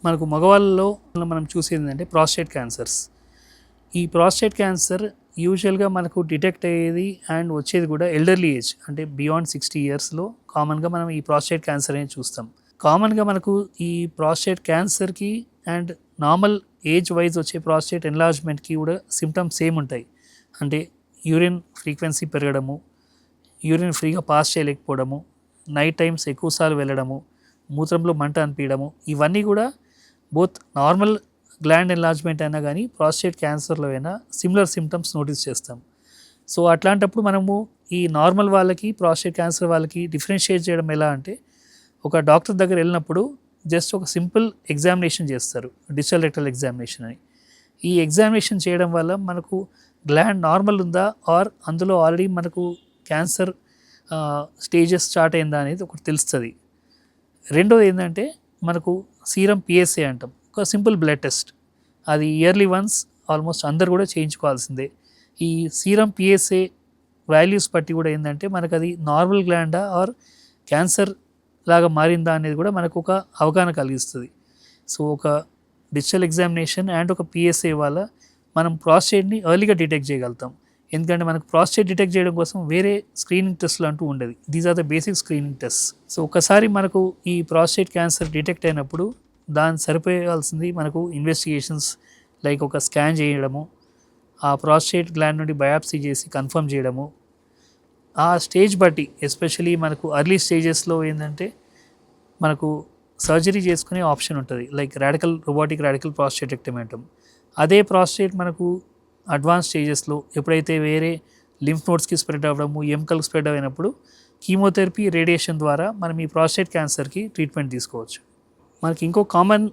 మనకు మగవాళ్ళలో మనం చూసేది ఏంటంటే ప్రాస్టేట్ క్యాన్సర్స్. ఈ ప్రాస్టేట్ క్యాన్సర్ యూజువల్గా మనకు డిటెక్ట్ అయ్యేది అండ్ వచ్చేది కూడా ఎల్డర్లీ ఏజ్, అంటే బియాండ్ 60 ఇయర్స్లో కామన్గా మనం ఈ ప్రాస్టేట్ క్యాన్సర్ అనేది చూస్తాం. కామన్గా మనకు ఈ ప్రాస్టేట్ క్యాన్సర్కి అండ్ నార్మల్ ఏజ్ వైజ్ వచ్చే ప్రాస్టేట్ ఎన్లార్జ్మెంట్కి కూడా సిమ్టమ్స్ సేమ్ ఉంటాయి. అంటే యూరిన్ ఫ్రీక్వెన్సీ పెరగడము, యూరిన్ ఫ్రీగా పాస్ చేయలేకపోవడము, నైట్ టైమ్స్ ఎక్కువసార్లు వెళ్ళడము, మూత్రంలో మంట అనిపించడము, ఇవన్నీ కూడా బోత్ నార్మల్ గ్లాండ్ ఎన్లార్జ్మెంట్ అయినా కానీ ప్రాస్టేట్ క్యాన్సర్లో అయినా సిమిలర్ సిమ్టమ్స్ నోటీస్ చేస్తాం. సో అట్లాంటప్పుడు మనము ఈ నార్మల్ వాళ్ళకి ప్రాస్టేట్ క్యాన్సర్ వాళ్ళకి డిఫరెన్షియేట్ చేయడం ఎలా అంటే, ఒక డాక్టర్ దగ్గర వెళ్ళినప్పుడు జస్ట్ ఒక సింపుల్ ఎగ్జామినేషన్ చేస్తారు, డిజిటల్ రెక్టల్ ఎగ్జామినేషన్ అని. ఈ ఎగ్జామినేషన్ చేయడం వల్ల మనకు గ్లాండ్ నార్మల్ ఉందా ఆర్ అందులో ఆల్రెడీ మనకు క్యాన్సర్ స్టేజెస్ స్టార్ట్ అయిందా అనేది ఒకటి తెలుస్తుంది. రెండోది ఏంటంటే మనకు సీరం పిఎస్ఏ అంటాం, ఒక సింపుల్ బ్లడ్ టెస్ట్. అది ఇయర్లీ వన్స్ ఆల్మోస్ట్ అందరు కూడా చేయించుకోవాల్సిందే. ఈ సీరం పిఎస్ఏ వాల్యూస్ బట్టి కూడా ఏంటంటే మనకు అది నార్మల్ గ్లాండా ఆర్ క్యాన్సర్ లాగా మారిందా అనేది కూడా మనకు ఒక అవగాహన కలిగిస్తుంది. సో ఒక డిజిటల్ ఎగ్జామినేషన్ అండ్ ఒక పిఎస్ఏ వల్ల మనం ప్రాస్టేట్ని ఎర్లీగా డిటెక్ట్ చేయగలుగుతాం. ఎందుకంటే మనకు ప్రాస్టేట్ డిటెక్ట్ చేయడం కోసం వేరే స్క్రీనింగ్ టెస్ట్లు అంటూ ఉండేది. These are the basic screening test. So ఒకసారి మనకు ఈ ప్రాస్టేట్ క్యాన్సర్ డిటెక్ట్ అయినప్పుడు దాన్ని సరిపోయాల్సింది మనకు ఇన్వెస్టిగేషన్స్ లైక్ ఒక స్కాన్ చేయడము, ఆ ప్రాస్టేట్ గ్లాండ్ నుండి బయాప్సీ చేసి కన్ఫర్మ్ చేయడము, ఆ స్టేజ్ బట్టి ఎస్పెషలీ మనకు అర్లీ స్టేజెస్లో ఏంటంటే మనకు సర్జరీ చేసుకునే ఆప్షన్ ఉంటుంది, లైక్ రోబోటిక్ రాడికల్ ప్రాస్టేటెక్టమీ అంటాం. అదే ప్రాస్టేట్ మనకు అడ్వాన్స్ స్టేజెస్లో ఎప్పుడైతే వేరే లింఫ్ నోడ్స్కి స్ప్రెడ్ అవ్వడము, ఎముకలకు స్ప్రెడ్ అయినప్పుడు కీమోథెరపీ, రేడియేషన్ ద్వారా మనం ఈ ప్రాస్టేట్ క్యాన్సర్కి ట్రీట్మెంట్ తీసుకోవచ్చు. మనకి ఇంకో కామన్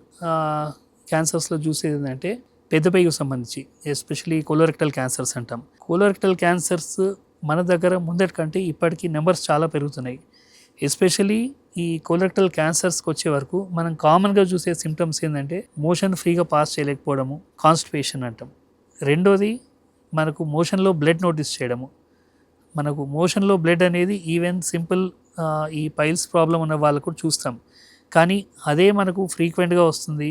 క్యాన్సర్స్లో చూసేది ఏంటంటే పెద్దపైకి సంబంధించి ఎస్పెషలీ కోలోరెక్టల్ క్యాన్సర్స్ అంటాం. కోలోరెక్టల్ క్యాన్సర్స్ మన దగ్గర ముందటి కంటే ఇప్పటికీ నెంబర్స్ చాలా పెరుగుతున్నాయి. ఎస్పెషలీ ఈ కోలోరెక్టల్ క్యాన్సర్స్కి వచ్చే వరకు మనం కామన్గా చూసే సిమ్టమ్స్ ఏంటంటే మోషన్ ఫ్రీగా పాస్ చేయలేకపోవడము, కాన్స్టిపేషన్ అంటాం. రెండోది మనకు మోషన్లో బ్లడ్ నోటీస్ చేయడము. మనకు మోషన్లో బ్లడ్ అనేది ఈవెన్ సింపుల్ ఈ పైల్స్ ప్రాబ్లం ఉన్న వాళ్ళకు చూస్తాం, కానీ అదే మనకు ఫ్రీక్వెంట్గా వస్తుంది.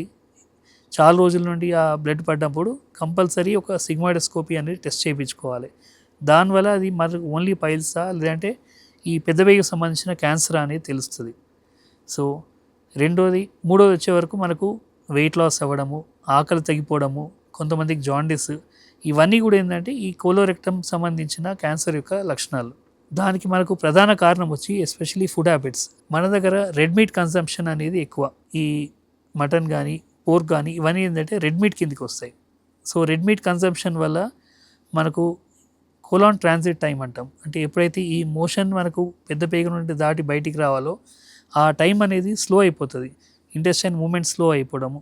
చాలా రోజుల నుండి ఆ బ్లడ్ పడ్డప్పుడు కంపల్సరీ ఒక సిగ్మాయిడోస్కోపీ అనేది టెస్ట్ చేయించుకోవాలి. దానివల్ల అది మనకు ఓన్లీ పైల్సా లేదంటే ఈ పెద్దవేగికి సంబంధించిన క్యాన్సర్ అనేది తెలుస్తుంది. సో మూడోది వచ్చే వరకు మనకు వెయిట్ లాస్ అవ్వడము, ఆకలి తగ్గిపోవడము, కొంతమందికి జాండిస్, ఇవన్నీ కూడా ఏంటంటే ఈ కోలోరెక్టమ్ సంబంధించిన క్యాన్సర్ యొక్క లక్షణాలు. దానికి మనకు ప్రధాన కారణం వచ్చి ఎస్పెషలీ ఫుడ్ హ్యాబిట్స్. మన దగ్గర రెడ్ మీట్ కన్సంప్షన్ అనేది ఎక్కువ. ఈ మటన్ కానీ పోర్క్ కానీ ఇవన్నీ ఏంటంటే రెడ్ మీట్ కిందకి వస్తాయి. సో రెడ్ మీట్ కన్సంప్షన్ వల్ల మనకు కోలాన్ ట్రాన్సిట్ టైం అంటాం, అంటే ఎప్పుడైతే ఈ మోషన్ మనకు పెద్ద పేగు నుండి దాటి బయటికి రావాలో ఆ టైం అనేది స్లో అయిపోతుంది. ఇంటెస్టైన్ మూమెంట్ స్లో అయిపోవడము,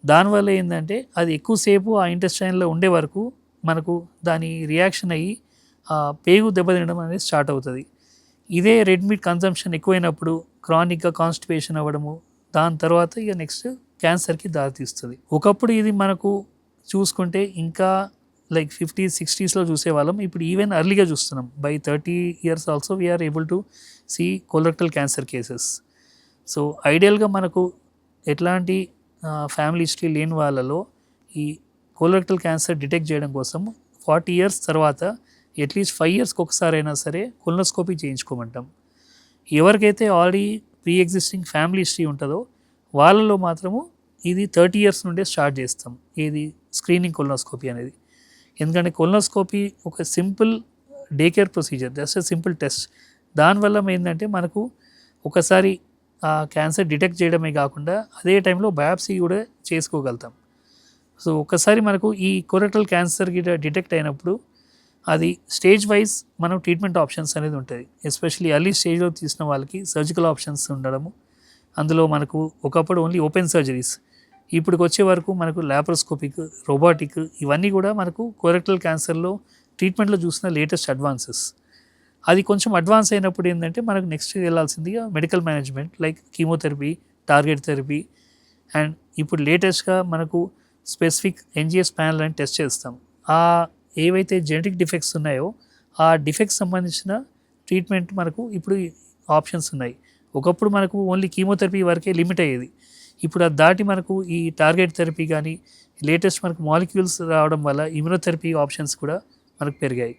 దానివల్ల ఏంటంటే అది ఎక్కువసేపు ఆ ఇంటెస్టైన్లో ఉండే వరకు మనకు దాని రియాక్షన్ అయ్యి ఆ పేగు దెబ్బతినడం అనేది స్టార్ట్ అవుతుంది. ఇదే రెడ్ మీట్ కన్సంప్షన్ ఎక్కువైనప్పుడు క్రానిక్గా కాన్స్టిపేషన్ అవ్వడము, దాని తర్వాత ఇక నెక్స్ట్ క్యాన్సర్కి దారితీస్తుంది. ఒకప్పుడు ఇది మనకు చూసుకుంటే ఇంకా లైక్ 50s 60sలో చూసేవాళ్ళం, ఇప్పుడు ఈవెన్ అర్లీగా చూస్తున్నాం. By 30 years also we are able to see colorectal cancer cases. So ఐడియల్గా మనకు ఎట్లాంటి ఫ్యామిలీ హిస్టరీ లేని వాళ్ళలో ఈ కోలోరెక్టల్ క్యాన్సర్ డిటెక్ట్ చేయడం కోసం 40 years తర్వాత అట్లీస్ట్ 5 yearsకి ఒకసారి అయినా సరే కొలనోస్కోపీ చేయించుకోమంటాం. ఎవరికైతే already pre existing family history ఉంటుందో వాళ్ళలో మాత్రము ఇది 30 years నుండే స్టార్ట్ చేస్తాం, ఇది స్క్రీనింగ్ కొలనోస్కోపీ అనేది. ఎందుకంటే కొలనోస్కోపీ ఒక simple day care procedure, just simple test. దానివల్ల ఏంటంటే మనకు ఒకసారి ఆ క్యాన్సర్ డిటెక్ట్ చేయడమే కాకుండా అదే టైంలో బయాప్సీ కూడా చేసుకోగలుగుతాం. సో ఒకసారి మనకు ఈ కోలోరెక్టల్ క్యాన్సర్ డిటెక్ట్ అయినప్పుడు అది స్టేజ్ వైజ్ మనం ట్రీట్మెంట్ ఆప్షన్స్ అనేది ఉంటుంది. ఎస్పెషల్లీ ఎర్లీ స్టేజ్లో తీసిన వాళ్ళకి సర్జికల్ ఆప్షన్స్ ఉండడము, అందులో మనకు ఒకప్పుడు ఓన్లీ ఓపెన్ సర్జరీస్, ఇప్పటికి వచ్చే వరకు మనకు ల్యాప్రోస్కోపిక్, రోబోటిక్, ఇవన్నీ కూడా మనకు కోలోరెక్టల్ క్యాన్సర్లో ట్రీట్మెంట్లో చూసిన లేటెస్ట్ అడ్వాన్సెస్. అది కొంచెం అడ్వాన్స్ అయినప్పుడు ఏంటంటే మనకు నెక్స్ట్ వెళ్ళాల్సిందిగా medical management like chemotherapy, target therapy, and ఇప్పుడు లేటెస్ట్గా మనకు స్పెసిఫిక్ NGS ప్యానల్ అని టెస్ట్ చేస్తాం. ఆ ఏవైతే జెనెటిక్ డిఫెక్ట్స్ ఉన్నాయో ఆ డిఫెక్ట్స్ సంబంధించిన ట్రీట్మెంట్ మనకు ఇప్పుడు ఆప్షన్స్ ఉన్నాయి. ఒకప్పుడు మనకు ఓన్లీ కీమోథెరపీ వరకే లిమిట్ అయ్యేది, ఇప్పుడు అది దాటి మనకు ఈ టార్గెట్ థెరపీ కానీ లేటెస్ట్ మనకు మాలిక్యూల్స్ రావడం వల్ల ఇమ్యునోథెరపీ ఆప్షన్స్ కూడా మనకు పెరిగాయి.